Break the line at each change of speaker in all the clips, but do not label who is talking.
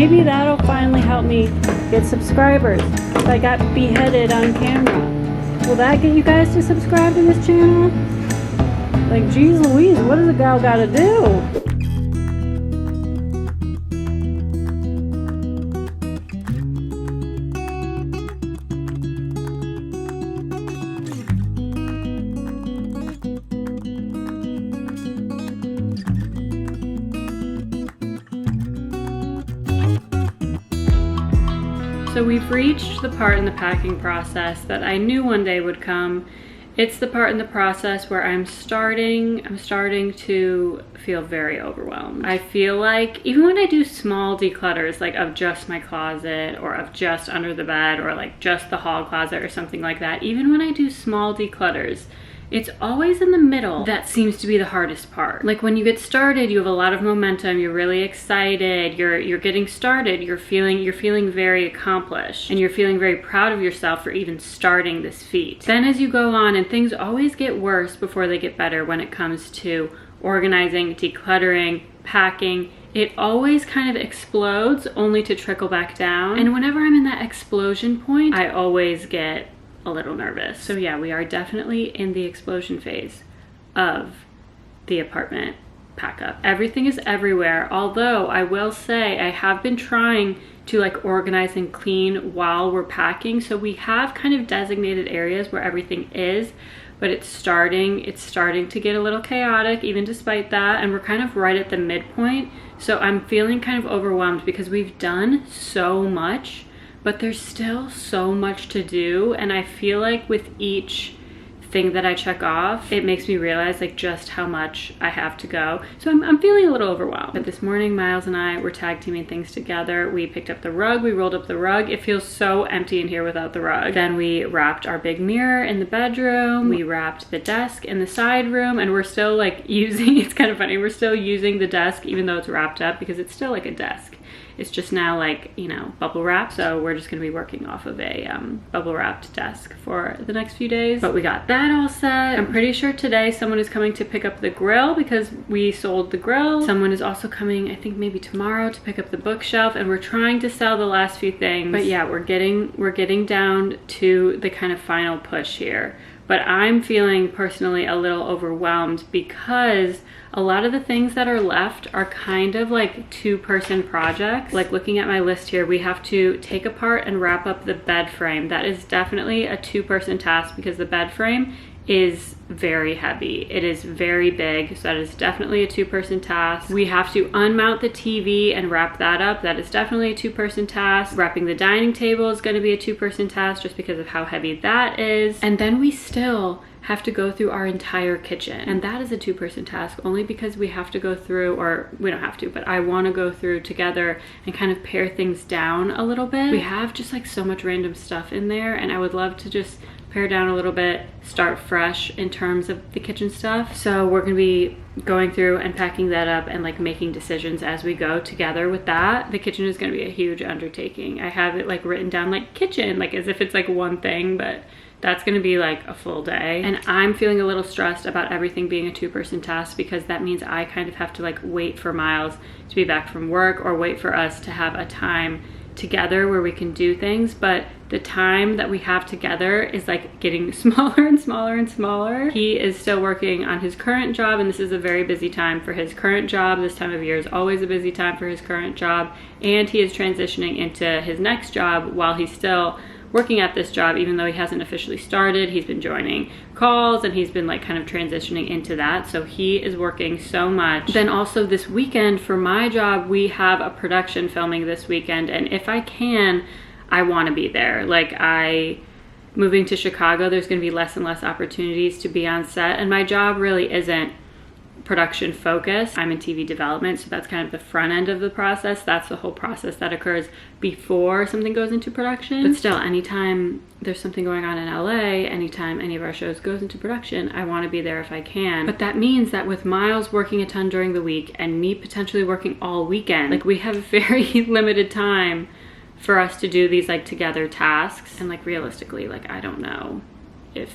maybe that'll finally help me get subscribers. If I got beheaded on camera, will that get you guys to subscribe to this channel? Like, geez Louise, what does a gal gotta do? So we've reached the part in the packing process that I knew one day would come. It's the part in the process where I'm starting to feel very overwhelmed. I feel like even when I do small declutters, like of just my closet or of just under the bed or like just the hall closet or something like that, even when I do small declutters, it's always in the middle that seems to be the hardest part. Like when you get started, you have a lot of momentum, you're really excited, you're getting started, you're feeling very accomplished, and you're feeling very proud of yourself for even starting this feat. Then as you go on, and things always get worse before they get better when it comes to organizing, decluttering, packing, it always kind of explodes only to trickle back down. And whenever I'm in that explosion point, I always get a little nervous. So yeah, we are definitely in the explosion phase of the apartment pack up. Everything is everywhere, although I will say I have been trying to like organize and clean while we're packing. So we have kind of designated areas where everything is, but it's starting to get a little chaotic even despite that, and we're kind of right at the midpoint. So I'm feeling kind of overwhelmed because we've done so much, but there's still so much to do, and I feel like with each thing that I check off, it makes me realize like just how much I have to go. So I'm feeling a little overwhelmed. But this morning, Miles and I were tag teaming things together. We picked up the rug, we rolled up the rug. It feels so empty in here without the rug. Then we wrapped our big mirror in the bedroom. We wrapped the desk in the side room, and we're still like using, it's kind of funny, we're still using the desk even though it's wrapped up because it's still like a desk. It's just now like, you know, bubble wrap. So we're just gonna be working off of a bubble wrapped desk for the next few days. But we got that all set. I'm pretty sure today someone is coming to pick up the grill because we sold the grill. Someone is also coming, I think maybe tomorrow, to pick up the bookshelf, and we're trying to sell the last few things. But yeah, we're getting down to the kind of final push here. But I'm feeling personally a little overwhelmed because a lot of the things that are left are kind of like two-person projects. Like looking at my list here, we have to take apart and wrap up the bed frame. That is definitely a two-person task because the bed frame is very heavy. It is very big, so that is definitely a two-person task. We have to unmount the TV and wrap that up. That is definitely a two-person task. Wrapping the dining table is going to be a two-person task just because of how heavy that is. And then we still have to go through our entire kitchen, and that is a two-person task only because we have to go through, or we don't have to, but I want to go through together and kind of pare things down a little bit. We have just like so much random stuff in there, and I would love to just pare down a little bit, start fresh in terms of the kitchen stuff. So we're gonna be going through and packing that up and like making decisions as we go together with that. The kitchen is gonna be a huge undertaking. I have it like written down like kitchen, like as if it's like one thing, but that's gonna be like a full day. And I'm feeling a little stressed about everything being a two-person task because that means I kind of have to like wait for Miles to be back from work or wait for us to have a time together where we can do things, but the time that we have together is like getting smaller and smaller and smaller. He is still working on his current job, and this is a very busy time for his current job. This time of year is always a busy time for his current job, and he is transitioning into his next job while he's still working at this job. Even though he hasn't officially started, he's been joining calls and he's been like kind of transitioning into that. So he is working so much. Then also this weekend for my job, we have a production filming this weekend, and if I can, I want to be there. Like moving to Chicago, there's going to be less and less opportunities to be on set, and my job really isn't production focused. I'm in TV development, so that's kind of the front end of the process. That's the whole process that occurs before something goes into production. But still, anytime there's something going on in LA, anytime any of our shows goes into production, I want to be there if I can. But that means that with Miles working a ton during the week and me potentially working all weekend, like we have very limited time for us to do these like together tasks. And like realistically, like I don't know if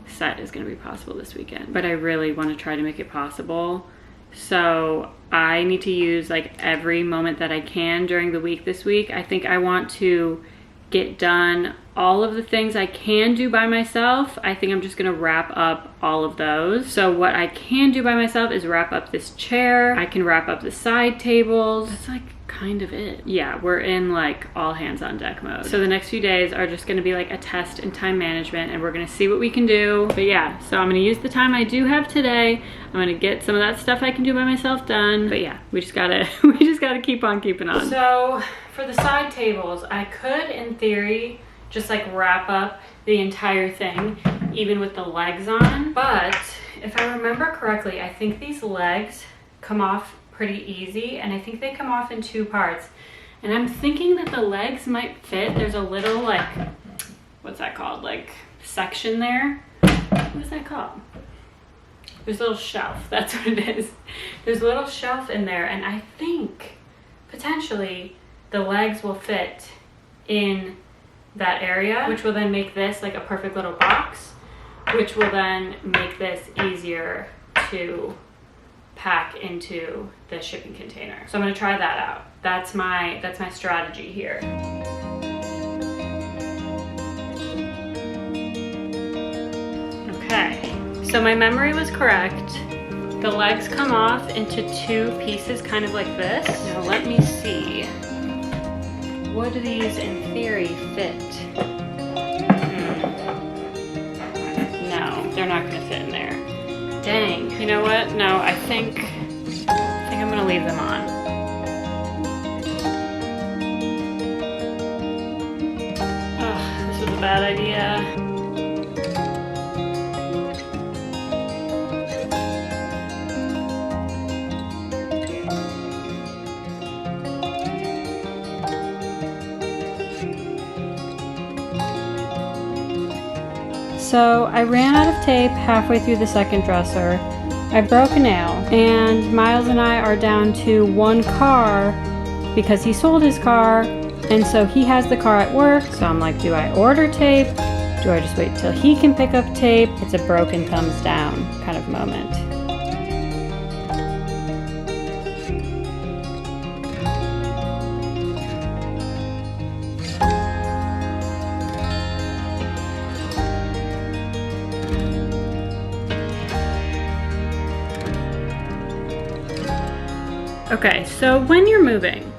set is going to be possible this weekend, but I really want to try to make it possible. So I need to use like every moment that I can during the week this week. I think I want to get done all of the things I can do by myself. I think I'm just gonna wrap up all of those. So what I can do by myself is wrap up this chair. I can wrap up the side tables. That's like kind of it. Yeah, we're in like all hands on deck mode. So the next few days are just gonna be like a test in time management, and we're gonna see what we can do. But yeah, so I'm gonna use the time I do have today. I'm gonna get some of that stuff I can do by myself done. But yeah, we just gotta keep on keeping on. So for the side tables, I could, in theory, just like wrap up the entire thing, even with the legs on. But if I remember correctly, I think these legs come off pretty easy, and I think they come off in 2 parts. And I'm thinking that the legs might fit. There's a little like, what's that called? Like section there. What is that called? There's a little shelf, that's what it is. There's a little shelf in there, and I think potentially the legs will fit in that area, which will then make this like a perfect little box, which will then make this easier to pack into the shipping container. So I'm gonna try that out. That's my strategy here. Okay, so my memory was correct. The legs come off into 2 pieces, kind of like this. Now let me see. Would these in theory fit? No, they're not gonna fit in there. Dang, you know what? No, I think I'm gonna leave them on. Ugh, this was a bad idea. So I ran out of tape halfway through the second dresser. I broke a nail, and Miles and I are down to 1 car because he sold his car, and so he has the car at work. So I'm like, do I order tape? Do I just wait till he can pick up tape? It's a broken thumbs down kind of moment. Okay, so when you're moving,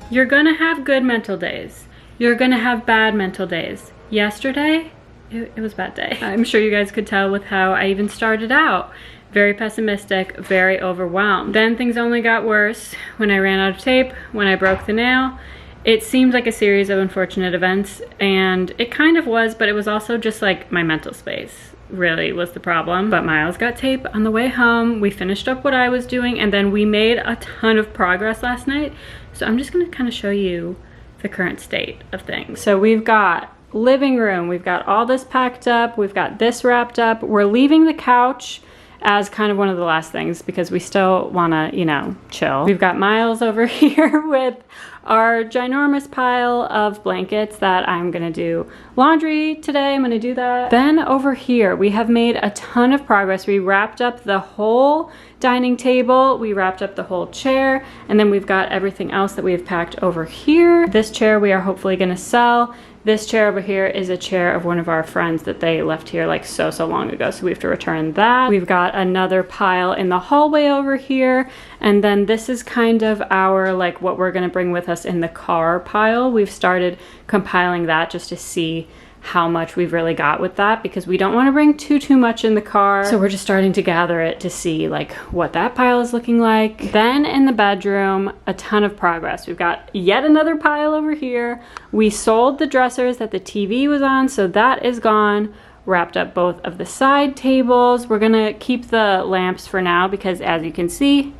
you're gonna have good mental days. You're gonna have bad mental days. Yesterday, it was a bad day. I'm sure you guys could tell with how I even started out. Very pessimistic, very overwhelmed. Then things only got worse when I ran out of tape, when I broke the nail. It seemed like a series of unfortunate events, and it kind of was, but it was also just like my mental space really was the problem. But Miles got tape on the way home. We finished up what I was doing, and then we made a ton of progress last night. So I'm just gonna kind of show you the current state of things. So we've got living room, we've got all this packed up, we've got this wrapped up. We're leaving the couch as kind of one of the last things because we still wanna, you know, chill. We've got Miles over here with our ginormous pile of blankets that I'm gonna do laundry today. I'm gonna do that. Then over here, we have made a ton of progress. We wrapped up the whole dining table, we wrapped up the whole chair, and then we've got everything else that we have packed over here. This chair we are hopefully gonna sell. This chair over here is a chair of one of our friends that they left here like so long ago, so we have to return that. We've got another pile in the hallway over here, and then this is kind of our like what we're gonna bring with us in the car pile. We've started compiling that just to see how much we've really got with that because we don't want to bring too much in the car. So we're just starting to gather it to see like what that pile is looking like. Then in the bedroom, a ton of progress. We've got yet another pile over here. We sold the dressers that the TV was on, so that is gone. Wrapped up both of the side tables. We're gonna keep the lamps for now because as you can see,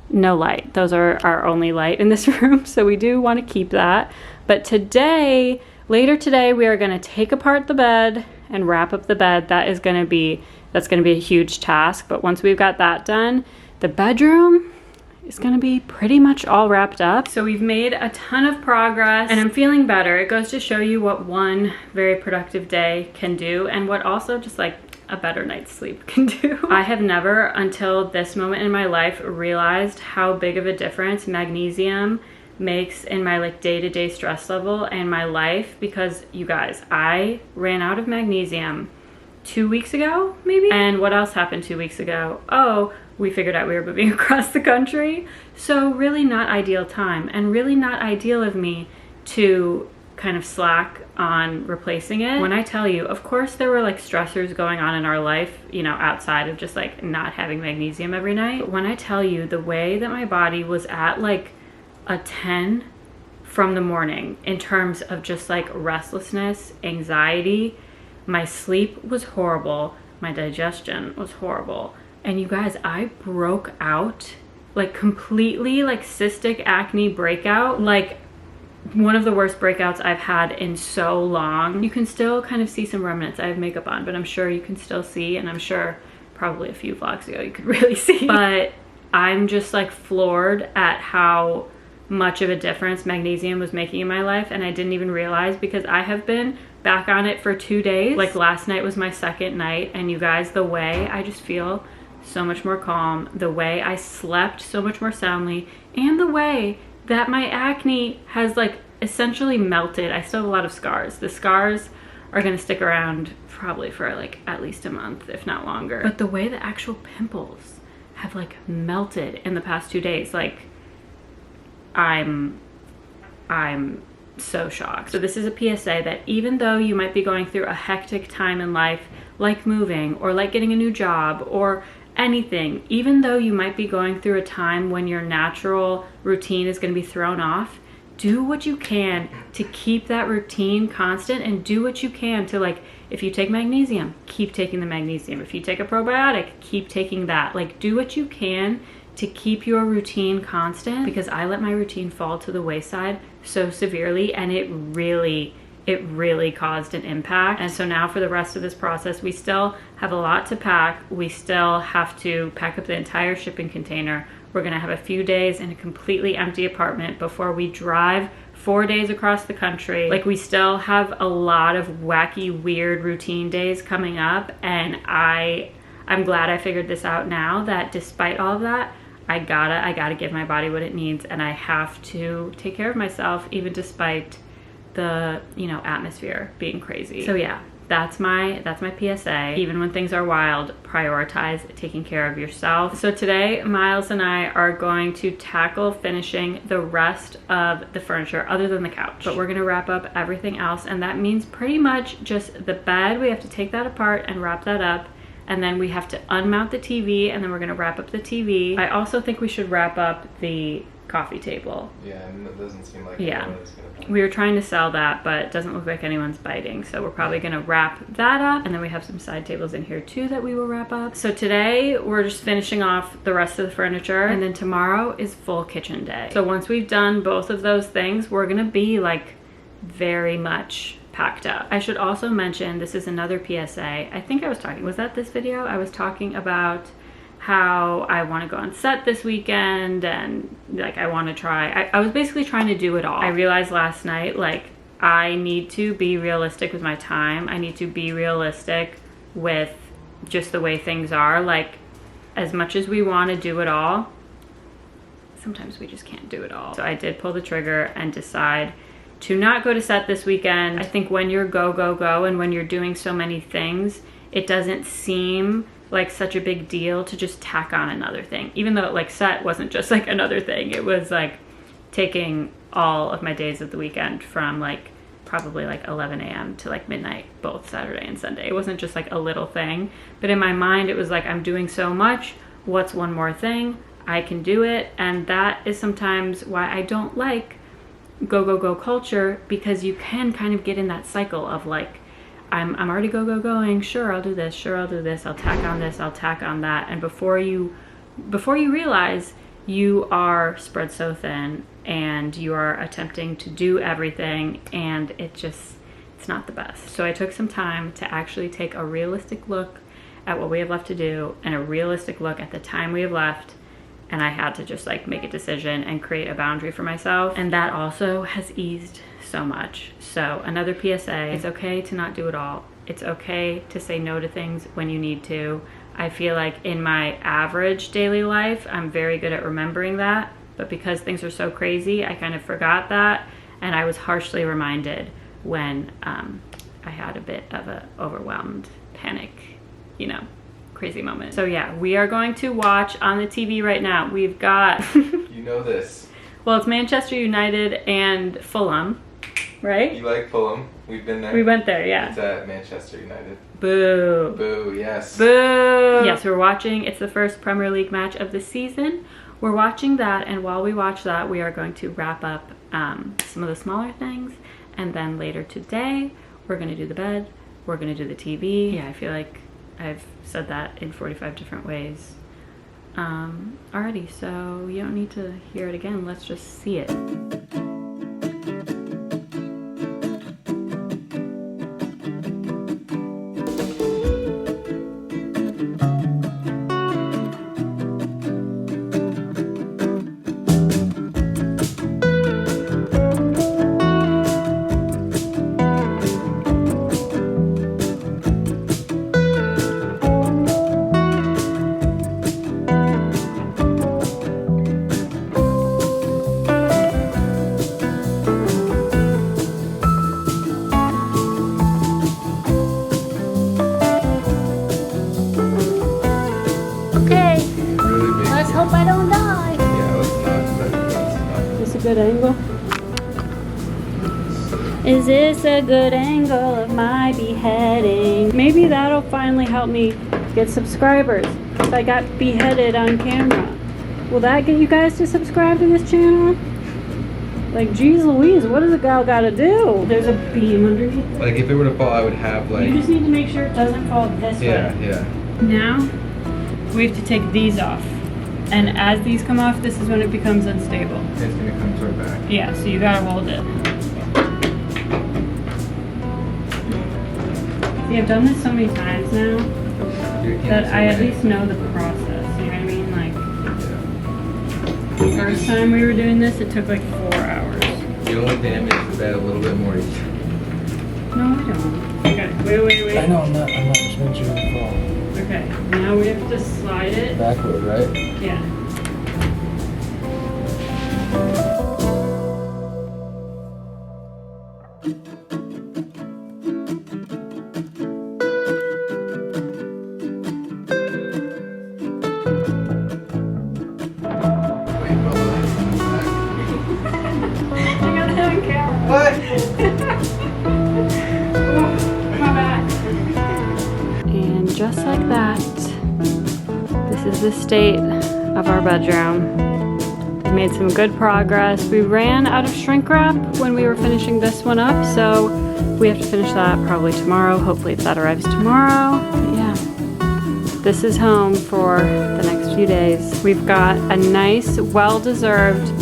no light. Those are our only light in this room, so we do want to keep that. But today, later today, we are going to take apart the bed and wrap up the bed. That's going to be a huge task. But once we've got that done, the bedroom is going to be pretty much all wrapped up. So we've made a ton of progress and I'm feeling better. It goes to show you what one very productive day can do and what also just like a better night's sleep can do. I have never, until this moment in my life, realized how big of a difference magnesium makes in my like day-to-day stress level and my life, because you guys, I ran out of magnesium 2 weeks ago, maybe? And what else happened 2 weeks ago? Oh, we figured out we were moving across the country. So really not ideal time, and really not ideal of me to kind of slack on replacing it. When I tell you, of course there were like stressors going on in our life, you know, outside of just like not having magnesium every night. But when I tell you the way that my body was at like a 10 from the morning in terms of just like restlessness, anxiety, my sleep was horrible, my digestion was horrible. And you guys, I broke out like completely, like cystic acne breakout, like one of the worst breakouts I've had in so long. You can still kind of see some remnants. I have makeup on, but I'm sure you can still see, and I'm sure probably a few vlogs ago you could really see. But I'm just like floored at how much of a difference magnesium was making in my life, and I didn't even realize, because I have been back on it for 2 days. Like last night was my second night, and you guys, the way I just feel so much more calm, the way I slept so much more soundly, and the way that my acne has like essentially melted. I still have a lot of scars. The scars are gonna stick around probably for like at least a month, if not longer. But the way the actual pimples have like melted in the past 2 days, like I'm so shocked. So this is a PSA that even though you might be going through a hectic time in life, like moving or like getting a new job or anything, even though you might be going through a time when your natural routine is going to be thrown off, do what you can to keep that routine constant, and do what you can to, like, if you take magnesium, keep taking the magnesium. If you take a probiotic, keep taking that. Like, do what you can to keep your routine constant, because I let my routine fall to the wayside so severely, and it really caused an impact. And so now for the rest of this process, we still have a lot to pack. We still have to pack up the entire shipping container. We're gonna have a few days in a completely empty apartment before we drive 4 days across the country. Like, we still have a lot of wacky, weird routine days coming up, and I'm glad I figured this out now, that despite all of that, I gotta give my body what it needs, and I have to take care of myself, even despite the, you know, atmosphere being crazy. So yeah, that's my PSA. Even when things are wild, prioritize taking care of yourself. So today, Miles and I are going to tackle finishing the rest of the furniture other than the couch. But we're gonna wrap up everything else, and that means pretty much just the bed. We have to take that apart and wrap that up. And then we have to unmount the TV, and then we're gonna wrap up the TV. I also think we should wrap up the coffee table.
Yeah, and it doesn't seem like
yeah.
anyone's gonna buy.
We were trying to sell that, but it doesn't look like anyone's biting. So we're probably gonna wrap that up. And then we have some side tables in here too that we will wrap up. So today we're just finishing off the rest of the furniture, and then tomorrow is full kitchen day. So once we've done both of those things, we're gonna be like very much packed up. I should also mention, this is another PSA. I think was that this video? I was talking about how I want to go on set this weekend, and like I want to try, I was basically trying to do it all. I realized last night, like, I need to be realistic with my time. I need to be realistic with just the way things are. Like, as much as we want to do it all, sometimes we just can't do it all. So I did pull the trigger and decide to not go to set this weekend. I think when you're go, and when you're doing so many things, it doesn't seem like such a big deal to just tack on another thing. Even though like set wasn't just like another thing. It was like taking all of my days of the weekend from like probably like 11 a.m. to like midnight, both Saturday and Sunday. It wasn't just like a little thing. But in my mind, it was like, I'm doing so much. What's one more thing? I can do it. And that is sometimes why I don't like go culture, because you can kind of get in that cycle of like, I'm already going, sure I'll do this, sure I'll do this, I'll tack on this, I'll tack on that, and before you realize, you are spread so thin and you are attempting to do everything, and it's not the best. So I took some time to actually take a realistic look at what we have left to do, and a realistic look at the time we have left, and I had to just like make a decision and create a boundary for myself, and that also has eased so much. So another PSA, it's okay to not do it all. It's okay to say no to things when you need to. I feel like in my average daily life, I'm very good at remembering that. But because things are so crazy, I kind of forgot that. And I was harshly reminded when I had a bit of a overwhelmed panic, you know, crazy moment. So yeah, we are going to watch on the TV right now. We've got...
You know this.
Well, it's Manchester United and Fulham, right?
You like Fulham? We've been there.
We went there, yeah.
It's at Manchester United.
Boo.
Boo, yes.
Boo. Yes, we're watching. It's the first Premier League match of the season. We're watching that, and while we watch that, we are going to wrap up some of the smaller things, and then later today, we're going to do the bed, we're going to do the TV. Yeah, I feel like I've said that in 45 different ways already, so you don't need to hear it again. Let's just see it. Good angle. Is this a good angle of my beheading? Maybe that'll finally help me get subscribers. If I got beheaded on camera, will that get you guys to subscribe to this channel? Like, geez Louise, what does a gal gotta do? There's a beam underneath.
Like, if it were to fall, I would have like...
You just need to make sure it doesn't fall this way.
Yeah.
Now, we have to take these off. And as these come off, this is when it becomes unstable.
It's gonna come toward back.
Yeah, so you gotta hold it. See, I've done this so many times now that I at least know the process. You know what I mean? Like, the first time we were doing this, it took like 4 hours.
You only damage the bed a little bit more each time.
No, I don't. Okay, wait.
I know, I'm not just making sure it fall.
Okay, now we have to slide it.
Backward, right?
Yeah. Just like that, this is the state of our bedroom. We made some good progress. We ran out of shrink wrap when we were finishing this one up, so we have to finish that probably tomorrow. Hopefully that arrives tomorrow. But yeah, this is home for the next few days. We've got a nice, well-deserved,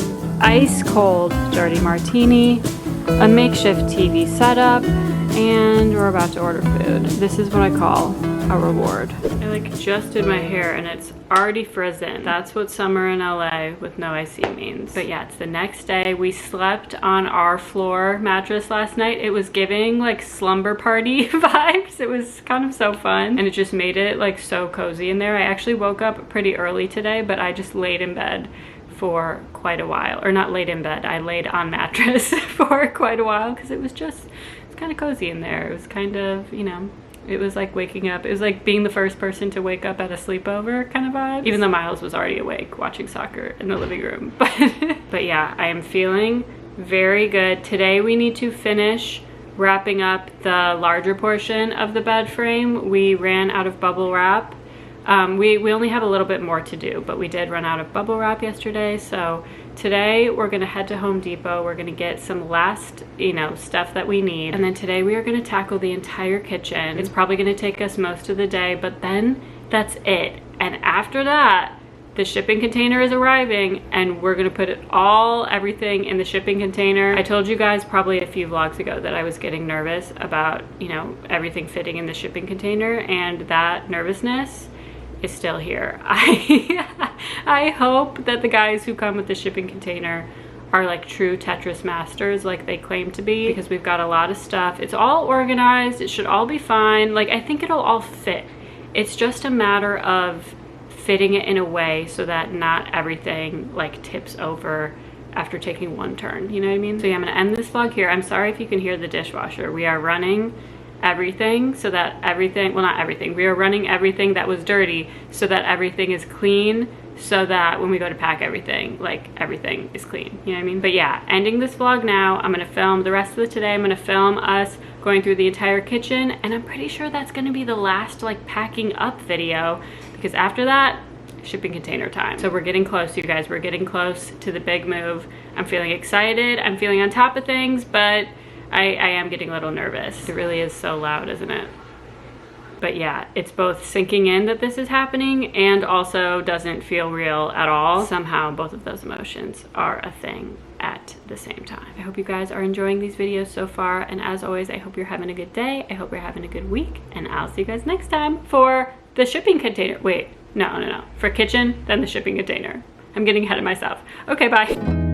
ice-cold dirty martini, a makeshift TV setup, and we're about to order food. This is what I call a reward. I like just did my hair and it's already frizzen. That's what summer in LA with no AC means. But yeah, it's the next day. We slept on our floor mattress last night. It was giving like slumber party vibes. It was kind of so fun and it just made it like so cozy in there. I actually woke up pretty early today, but I just laid in bed for quite a while. Or not laid in bed, I laid on mattress for quite a while because it was just, it's kind of cozy in there. It was kind of, you know, it was like waking up. It was like being the first person to wake up at a sleepover kind of vibe. Even though Miles was already awake watching soccer in the living room. But yeah, I am feeling very good. Today we need to finish wrapping up the larger portion of the bed frame. We ran out of bubble wrap. We only have a little bit more to do, but we did run out of bubble wrap yesterday. So today we're gonna head to Home Depot. We're gonna get some last, you know, stuff that we need. And then today we are gonna tackle the entire kitchen. It's probably gonna take us most of the day, but then that's it. And after that, the shipping container is arriving and we're gonna put everything in the shipping container. I told you guys probably a few vlogs ago that I was getting nervous about, you know, everything fitting in the shipping container, and that nervousness is still here. I hope that the guys who come with the shipping container are like true Tetris masters like they claim to be, because we've got a lot of stuff. It's all organized. It should all be fine. Like, I think it'll all fit. It's just a matter of fitting it in a way so that not everything like tips over after taking one turn, you know what I mean? So yeah, I'm gonna end this vlog here. I'm sorry if you can hear the dishwasher. We are running everything so that everything, well, not everything, we are running everything that was dirty so that everything is clean, so that when we go to pack everything, like everything is clean, you know what I mean? But yeah, ending this vlog now. I'm gonna film the rest of the today. I'm gonna film us going through the entire kitchen, and I'm pretty sure that's gonna be the last like packing up video, because after that, shipping container time. So we're getting close, you guys. We're getting close to the big move. I'm feeling excited. I'm feeling on top of things, but I am getting a little nervous. It really is so loud, isn't it? But yeah, it's both sinking in that this is happening and also doesn't feel real at all. Somehow both of those emotions are a thing at the same time. I hope you guys are enjoying these videos so far, and as always, I hope you're having a good day. I hope you're having a good week, and I'll see you guys next time for the shipping container. Wait, no. For kitchen, then the shipping container. I'm getting ahead of myself. Okay, bye.